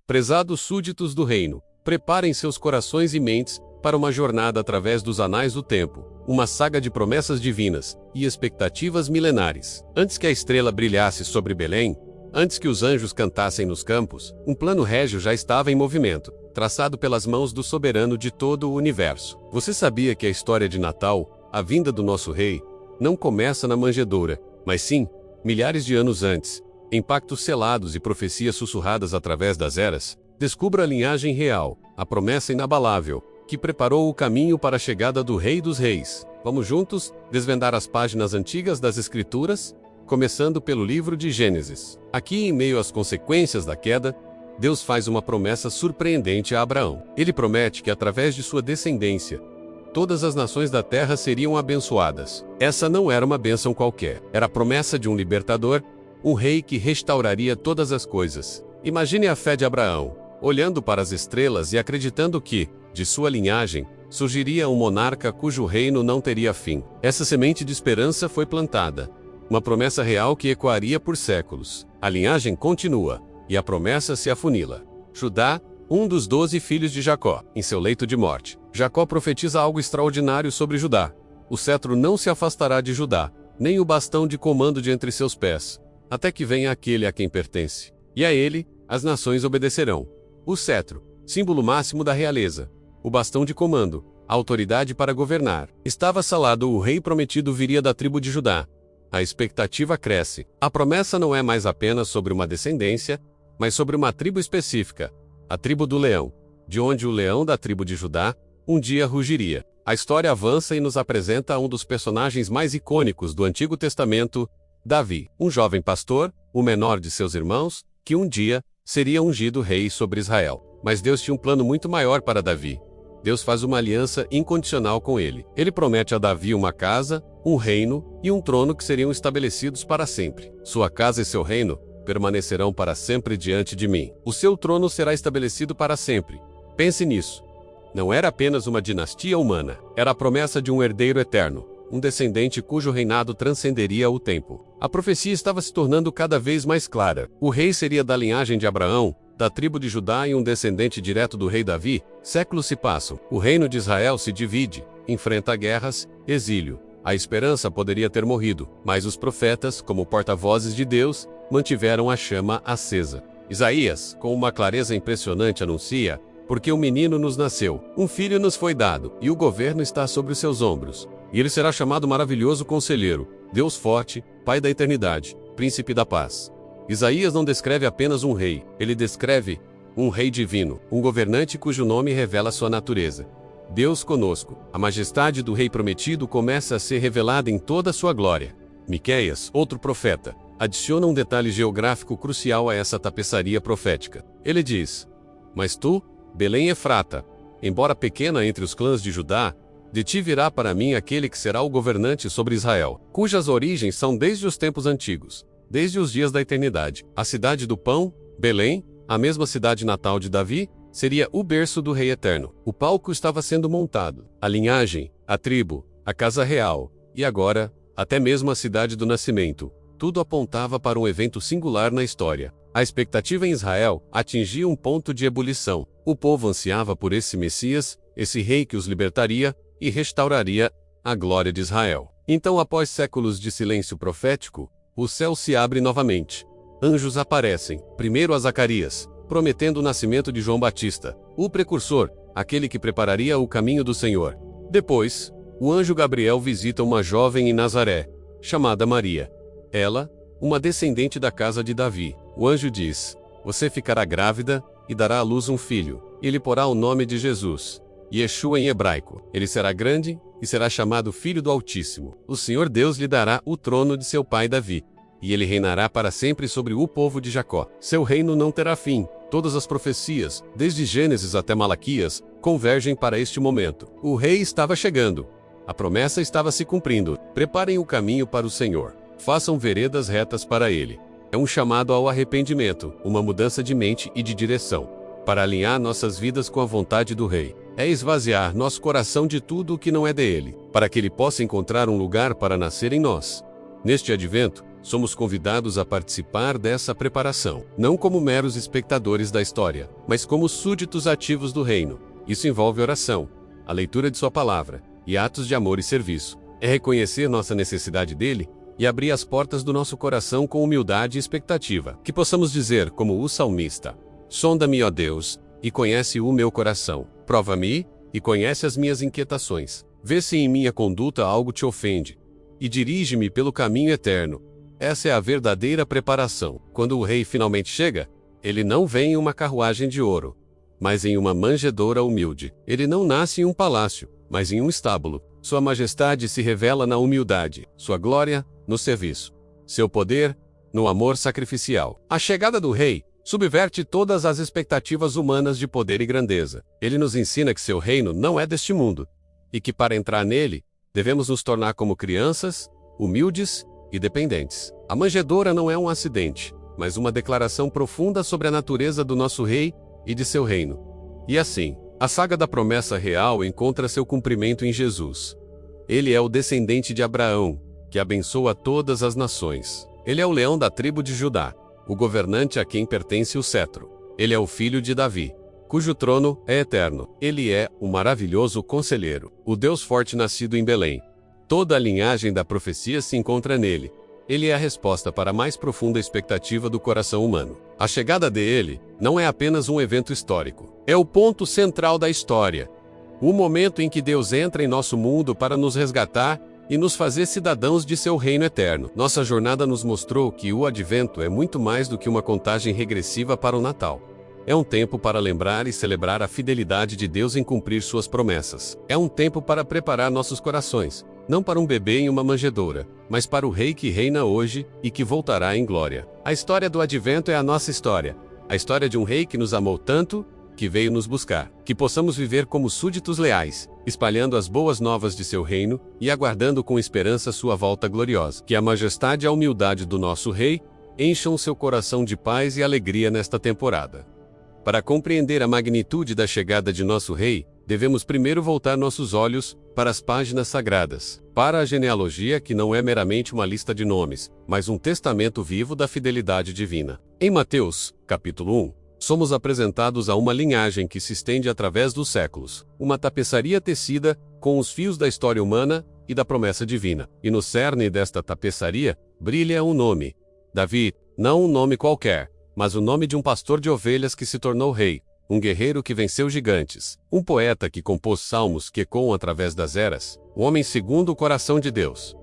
Prezados súditos do reino, preparem seus corações e mentes para uma jornada através dos anais do tempo, uma saga de promessas divinas e expectativas milenares. Antes que a estrela brilhasse sobre Belém, antes que os anjos cantassem nos campos, um plano régio já estava em movimento, traçado pelas mãos do soberano de todo o universo. Você sabia que a história de Natal, a vinda do nosso rei, não começa na manjedoura, mas sim, milhares de anos antes, em pactos selados e profecias sussurradas através das eras? Descubra a linhagem real, a promessa inabalável, que preparou o caminho para a chegada do Rei dos Reis. Vamos juntos desvendar as páginas antigas das Escrituras, começando pelo livro de Gênesis. Aqui, em meio às consequências da queda, Deus faz uma promessa surpreendente a Abraão. Ele promete que através de sua descendência, todas as nações da terra seriam abençoadas. Essa não era uma bênção qualquer. Era a promessa de um libertador, um rei que restauraria todas as coisas. Imagine a fé de Abraão, olhando para as estrelas e acreditando que, de sua linhagem, surgiria um monarca cujo reino não teria fim. Essa semente de esperança foi plantada. Uma promessa real que ecoaria por séculos. A linhagem continua, e a promessa se afunila. Judá, um dos 12 filhos de Jacó, em seu leito de morte. Jacó profetiza algo extraordinário sobre Judá. O cetro não se afastará de Judá, nem o bastão de comando de entre seus pés, até que venha aquele a quem pertence. E a ele, as nações obedecerão. O cetro, símbolo máximo da realeza. O bastão de comando, a autoridade para governar. Estava salado, o rei prometido viria da tribo de Judá. A expectativa cresce. A promessa não é mais apenas sobre uma descendência, mas sobre uma tribo específica, a tribo do leão, de onde o leão da tribo de Judá um dia rugiria. A história avança e nos apresenta um dos personagens mais icônicos do Antigo Testamento, Davi, um jovem pastor, o menor de seus irmãos, que um dia seria ungido rei sobre Israel. Mas Deus tinha um plano muito maior para Davi. Deus faz uma aliança incondicional com ele. Ele promete a Davi uma casa, um reino e um trono que seriam estabelecidos para sempre. Sua casa e seu reino permanecerão para sempre diante de mim. O seu trono será estabelecido para sempre. Pense nisso. Não era apenas uma dinastia humana, era a promessa de um herdeiro eterno, um descendente cujo reinado transcenderia o tempo. A profecia estava se tornando cada vez mais clara. O rei seria da linhagem de Abraão, da tribo de Judá e um descendente direto do rei Davi. Séculos se passam. O reino de Israel se divide, enfrenta guerras, exílio. A esperança poderia ter morrido, mas os profetas, como porta-vozes de Deus, mantiveram a chama acesa. Isaías, com uma clareza impressionante, anuncia: porque um menino nos nasceu, um filho nos foi dado, e o governo está sobre os seus ombros. E ele será chamado Maravilhoso Conselheiro, Deus Forte, Pai da Eternidade, Príncipe da Paz. Isaías não descreve apenas um rei, ele descreve um rei divino, um governante cujo nome revela sua natureza. Deus conosco. A majestade do rei prometido começa a ser revelada em toda a sua glória. Miqueias, outro profeta, adiciona um detalhe geográfico crucial a essa tapeçaria profética. Ele diz: mas tu, Belém Efrata, embora pequena entre os clãs de Judá, de ti virá para mim aquele que será o governante sobre Israel, cujas origens são desde os tempos antigos, desde os dias da eternidade. A cidade do pão, Belém, a mesma cidade natal de Davi, seria o berço do rei eterno. O palco estava sendo montado. A linhagem, a tribo, a casa real, e agora, até mesmo a cidade do nascimento. Tudo apontava para um evento singular na história. A expectativa em Israel atingia um ponto de ebulição. O povo ansiava por esse Messias, esse rei que os libertaria e restauraria a glória de Israel. Então, após séculos de silêncio profético, o céu se abre novamente. Anjos aparecem, primeiro a Zacarias, prometendo o nascimento de João Batista, o precursor, aquele que prepararia o caminho do Senhor. Depois, o anjo Gabriel visita uma jovem em Nazaré, chamada Maria. Ela, uma descendente da casa de Davi. O anjo diz: você ficará grávida e dará à luz um filho, e lhe porá o nome de Jesus, Yeshua em hebraico. Ele será grande e será chamado Filho do Altíssimo. O Senhor Deus lhe dará o trono de seu pai Davi, e ele reinará para sempre sobre o povo de Jacó. Seu reino não terá fim. Todas as profecias, desde Gênesis até Malaquias, convergem para este momento. O rei estava chegando. A promessa estava se cumprindo. Preparem o caminho para o Senhor. Façam veredas retas para ele. É um chamado ao arrependimento, uma mudança de mente e de direção, para alinhar nossas vidas com a vontade do rei. É esvaziar nosso coração de tudo o que não é dele, para que ele possa encontrar um lugar para nascer em nós. Neste advento, somos convidados a participar dessa preparação, não como meros espectadores da história, mas como súditos ativos do reino. Isso envolve oração, a leitura de sua palavra e atos de amor e serviço. É reconhecer nossa necessidade dele e abrir as portas do nosso coração com humildade e expectativa, que possamos dizer, como o salmista: sonda-me, ó Deus, e conhece o meu coração. Prova-me e conhece as minhas inquietações. Vê se em minha conduta algo te ofende, e dirige-me pelo caminho eterno. Essa é a verdadeira preparação. Quando o rei finalmente chega, ele não vem em uma carruagem de ouro, mas em uma manjedoura humilde. Ele não nasce em um palácio, mas em um estábulo. Sua majestade se revela na humildade, sua glória no serviço, seu poder no amor sacrificial. A chegada do rei subverte todas as expectativas humanas de poder e grandeza. Ele nos ensina que seu reino não é deste mundo, e que para entrar nele, devemos nos tornar como crianças, humildes e dependentes. A manjedoura não é um acidente, mas uma declaração profunda sobre a natureza do nosso rei e de seu reino. E assim, a saga da promessa real encontra seu cumprimento em Jesus. Ele é o descendente de Abraão, que abençoa todas as nações. Ele é o leão da tribo de Judá, o governante a quem pertence o cetro. Ele é o filho de Davi, cujo trono é eterno. Ele é o maravilhoso conselheiro, o Deus forte nascido em Belém. Toda a linhagem da profecia se encontra nele. Ele é a resposta para a mais profunda expectativa do coração humano. A chegada dele não é apenas um evento histórico. É o ponto central da história. O momento em que Deus entra em nosso mundo para nos resgatar e nos fazer cidadãos de seu reino eterno. Nossa jornada nos mostrou que o Advento é muito mais do que uma contagem regressiva para o Natal. É um tempo para lembrar e celebrar a fidelidade de Deus em cumprir suas promessas. É um tempo para preparar nossos corações, não para um bebê em uma manjedoura, mas para o Rei que reina hoje e que voltará em glória. A história do Advento é a nossa história. A história de um Rei que nos amou tanto, que veio nos buscar. Que possamos viver como súditos leais, espalhando as boas novas de seu reino e aguardando com esperança sua volta gloriosa. Que a majestade e a humildade do nosso Rei encham seu coração de paz e alegria nesta temporada. Para compreender a magnitude da chegada de nosso Rei, devemos primeiro voltar nossos olhos para as páginas sagradas, para a genealogia que não é meramente uma lista de nomes, mas um testamento vivo da fidelidade divina. Em Mateus, capítulo 1, somos apresentados a uma linhagem que se estende através dos séculos, uma tapeçaria tecida com os fios da história humana e da promessa divina. E no cerne desta tapeçaria brilha um nome: Davi, não um nome qualquer, mas o nome de um pastor de ovelhas que se tornou rei, um guerreiro que venceu gigantes, um poeta que compôs salmos que ecoam através das eras, um homem segundo o coração de Deus.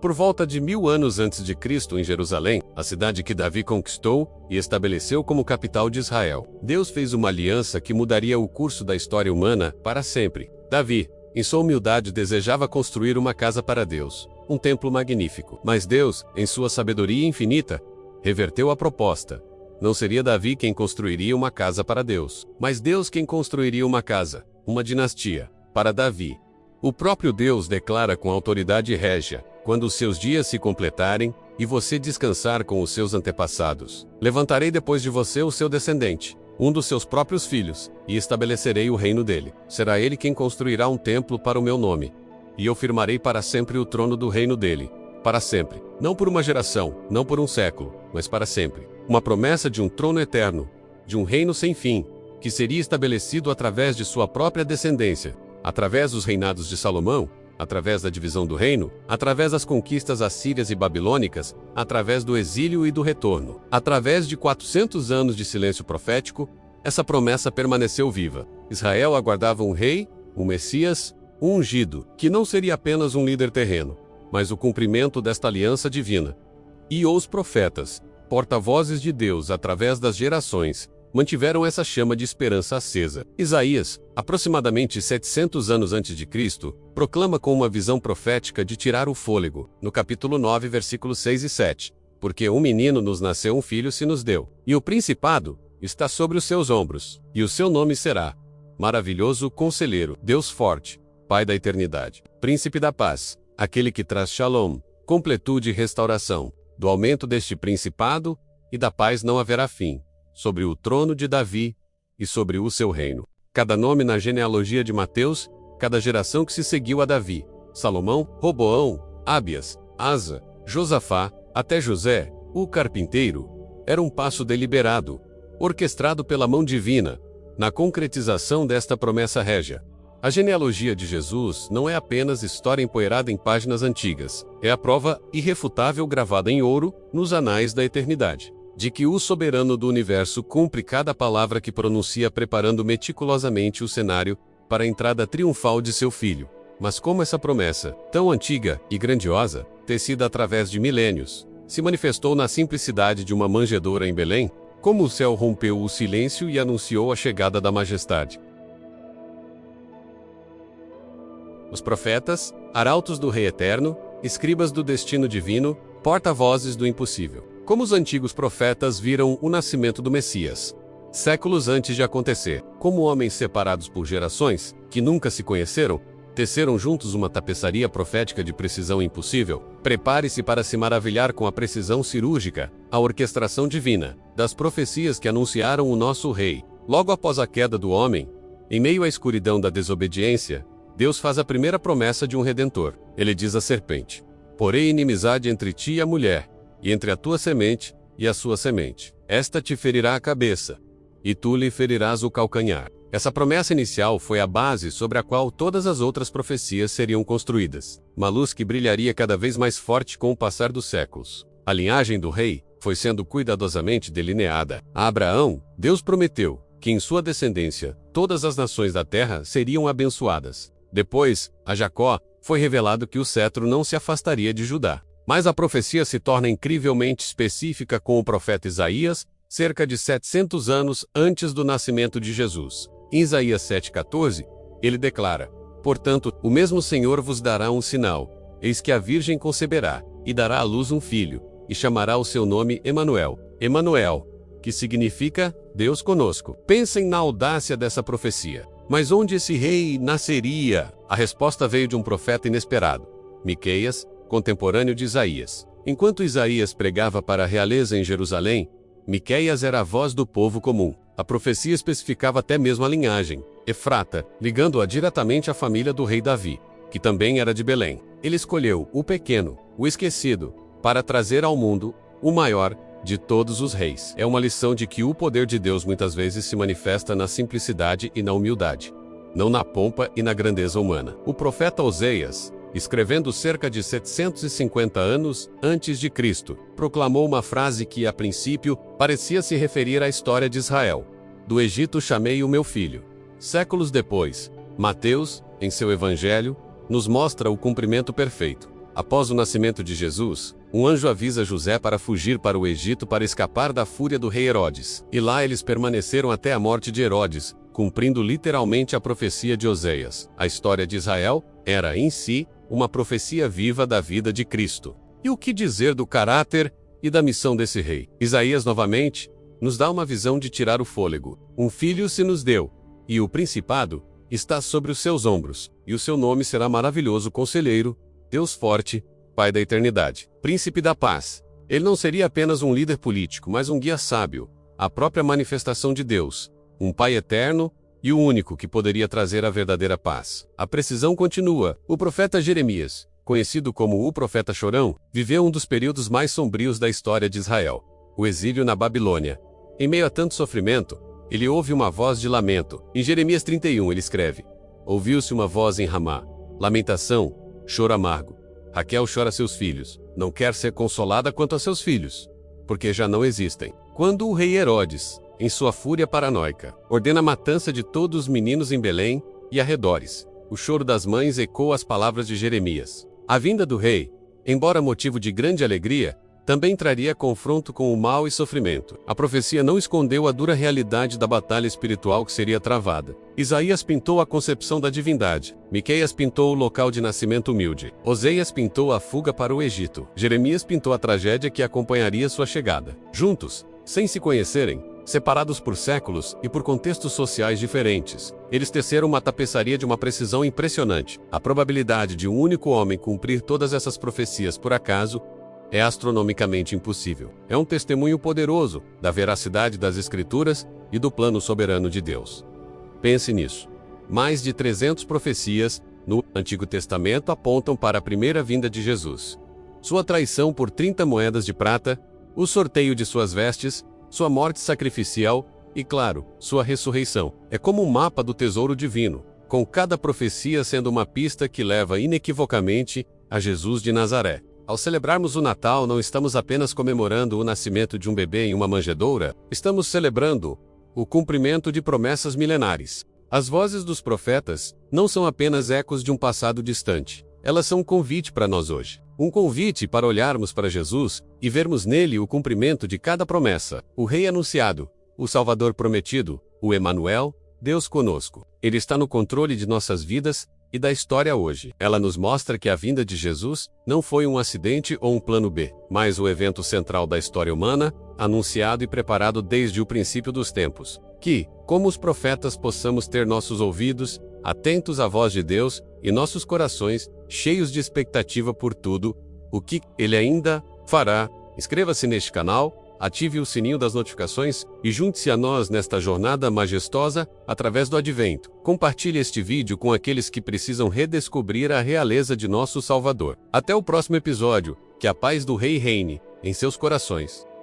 Por volta de 1000 anos antes de Cristo, em Jerusalém, a cidade que Davi conquistou e estabeleceu como capital de Israel, Deus fez uma aliança que mudaria o curso da história humana para sempre. Davi, em sua humildade, desejava construir uma casa para Deus, um templo magnífico. Mas Deus, em sua sabedoria infinita, reverteu a proposta. Não seria Davi quem construiria uma casa para Deus, mas Deus quem construiria uma casa, uma dinastia, para Davi. O próprio Deus declara com autoridade régia: quando os seus dias se completarem, e você descansar com os seus antepassados, levantarei depois de você o seu descendente, um dos seus próprios filhos, e estabelecerei o reino dele. Será ele quem construirá um templo para o meu nome, e eu firmarei para sempre o trono do reino dele. Para sempre. Não por uma geração, não por um século, mas para sempre. Uma promessa de um trono eterno, de um reino sem fim, que seria estabelecido através de sua própria descendência, através dos reinados de Salomão, através da divisão do reino, através das conquistas assírias e babilônicas, através do exílio e do retorno. Através de 400 anos de silêncio profético, essa promessa permaneceu viva. Israel aguardava um rei, um Messias, um ungido, que não seria apenas um líder terreno, mas o cumprimento desta aliança divina. E os profetas, porta-vozes de Deus através das gerações, mantiveram essa chama de esperança acesa. Isaías, aproximadamente 700 anos antes de Cristo, proclama com uma visão profética de tirar o fôlego, no capítulo 9, versículos 6 e 7. Porque um menino nos nasceu, um filho se nos deu, e o principado está sobre os seus ombros, e o seu nome será Maravilhoso Conselheiro, Deus Forte, Pai da Eternidade, Príncipe da Paz. Aquele que traz shalom, completude e restauração. Do aumento deste principado e da paz não haverá fim, sobre o trono de Davi e sobre o seu reino. Cada nome na genealogia de Mateus, cada geração que se seguiu a Davi: Salomão, Roboão, Ábias, Asa, Josafá, Até José, o carpinteiro, era um passo deliberado, orquestrado pela mão divina, na concretização desta promessa régia. A genealogia de Jesus não é apenas história empoeirada em páginas antigas, é a prova irrefutável gravada em ouro nos anais da eternidade, de que o soberano do universo cumpre cada palavra que pronuncia, preparando meticulosamente o cenário para a entrada triunfal de seu filho. Mas como essa promessa, tão antiga e grandiosa, tecida através de milênios, se manifestou na simplicidade de uma manjedoura em Belém, como o céu rompeu o silêncio e anunciou a chegada da majestade. Os profetas, arautos do Rei Eterno, escribas do destino divino, porta-vozes do impossível. Como os antigos profetas viram o nascimento do Messias, séculos antes de acontecer, como homens separados por gerações, que nunca se conheceram, teceram juntos uma tapeçaria profética de precisão impossível. Prepare-se para se maravilhar com a precisão cirúrgica, a orquestração divina, das profecias que anunciaram o nosso Rei. Logo após a queda do homem, em meio à escuridão da desobediência, Deus faz a primeira promessa de um Redentor. Ele diz à serpente: porém inimizade entre ti e a mulher, e entre a tua semente e a sua semente. Esta te ferirá a cabeça, e tu lhe ferirás o calcanhar. Essa promessa inicial foi a base sobre a qual todas as outras profecias seriam construídas. Uma luz que brilharia cada vez mais forte com o passar dos séculos. A linhagem do rei foi sendo cuidadosamente delineada. A Abraão, Deus prometeu que em sua descendência todas as nações da terra seriam abençoadas. Depois, a Jacó, foi revelado que o cetro não se afastaria de Judá. Mas a profecia se torna incrivelmente específica com o profeta Isaías, cerca de 700 anos antes do nascimento de Jesus. Em Isaías 7,14, ele declara: portanto, o mesmo Senhor vos dará um sinal. Eis que a virgem conceberá, e dará à luz um filho, e chamará o seu nome Emanuel. Emanuel, que significa Deus conosco. Pensem na audácia dessa profecia. Mas onde esse rei nasceria? A resposta veio de um profeta inesperado, Miqueias, contemporâneo de Isaías. Enquanto Isaías pregava para a realeza em Jerusalém, Miqueias era a voz do povo comum. A profecia especificava até mesmo a linhagem, Efrata, ligando-a diretamente à família do rei Davi, que também era de Belém. Ele escolheu o pequeno, o esquecido, para trazer ao mundo o maior de todos os reis. É uma lição de que o poder de Deus muitas vezes se manifesta na simplicidade e na humildade, não na pompa e na grandeza humana. O profeta Oseias, escrevendo cerca de 750 anos antes de Cristo, proclamou uma frase que, a princípio, parecia se referir à história de Israel. Do Egito chamei o meu filho. Séculos depois, Mateus, em seu evangelho, nos mostra o cumprimento perfeito. Após o nascimento de Jesus, um anjo avisa José para fugir para o Egito para escapar da fúria do rei Herodes. E lá eles permaneceram até a morte de Herodes, cumprindo literalmente a profecia de Oseias. A história de Israel era, em si, uma profecia viva da vida de Cristo. E o que dizer do caráter e da missão desse rei? Isaías, novamente, nos dá uma visão de tirar o fôlego. Um filho se nos deu, e o principado está sobre os seus ombros, e o seu nome será maravilhoso conselheiro, Deus forte, Pai da eternidade, Príncipe da paz. Ele não seria apenas um líder político, mas um guia sábio, a própria manifestação de Deus, um Pai eterno e o único que poderia trazer a verdadeira paz. A precisão continua. O profeta Jeremias, conhecido como o profeta chorão, viveu um dos períodos mais sombrios da história de Israel, o exílio na Babilônia. Em meio a tanto sofrimento, ele ouve uma voz de lamento. Em Jeremias 31 ele escreve: ouviu-se uma voz em Ramá, lamentação, choro amargo. Raquel chora seus filhos, não quer ser consolada quanto a seus filhos, porque já não existem. Quando o rei Herodes, em sua fúria paranoica, ordena a matança de todos os meninos em Belém e arredores, o choro das mães ecoa as palavras de Jeremias. A vinda do rei, embora motivo de grande alegria, também traria confronto com o mal e sofrimento. A profecia não escondeu a dura realidade da batalha espiritual que seria travada. Isaías pintou a concepção da divindade. Miqueias pintou o local de nascimento humilde. Oseias pintou a fuga para o Egito. Jeremias pintou a tragédia que acompanharia sua chegada. Juntos, sem se conhecerem, separados por séculos e por contextos sociais diferentes, eles teceram uma tapeçaria de uma precisão impressionante. A probabilidade de um único homem cumprir todas essas profecias por acaso é astronomicamente impossível. É um testemunho poderoso da veracidade das Escrituras e do plano soberano de Deus. Pense nisso. Mais de 300 profecias no Antigo Testamento apontam para a primeira vinda de Jesus. sua traição por 30 moedas de prata, o sorteio de suas vestes, sua morte sacrificial e, claro, sua ressurreição. É como um mapa do tesouro divino, com cada profecia sendo uma pista que leva inequivocamente a Jesus de Nazaré. Ao celebrarmos o Natal, não estamos apenas comemorando o nascimento de um bebê em uma manjedoura, estamos celebrando o cumprimento de promessas milenares. As vozes dos profetas não são apenas ecos de um passado distante. Elas são um convite para nós hoje. Um convite para olharmos para Jesus e vermos nele o cumprimento de cada promessa. O Rei anunciado, o Salvador prometido, o Emanuel, Deus conosco. Ele está no controle de nossas vidas e da história hoje. Ela nos mostra que a vinda de Jesus não foi um acidente ou um plano B, mas o evento central da história humana, anunciado e preparado desde o princípio dos tempos. Que, como os profetas, possamos ter nossos ouvidos atentos à voz de Deus e nossos corações cheios de expectativa por tudo o que Ele ainda fará. Inscreva-se neste canal, ative o sininho das notificações e junte-se a nós nesta jornada majestosa através do Advento. Compartilhe este vídeo com aqueles que precisam redescobrir a realeza de nosso Salvador. Até o próximo episódio. Que a paz do Rei reine em seus corações.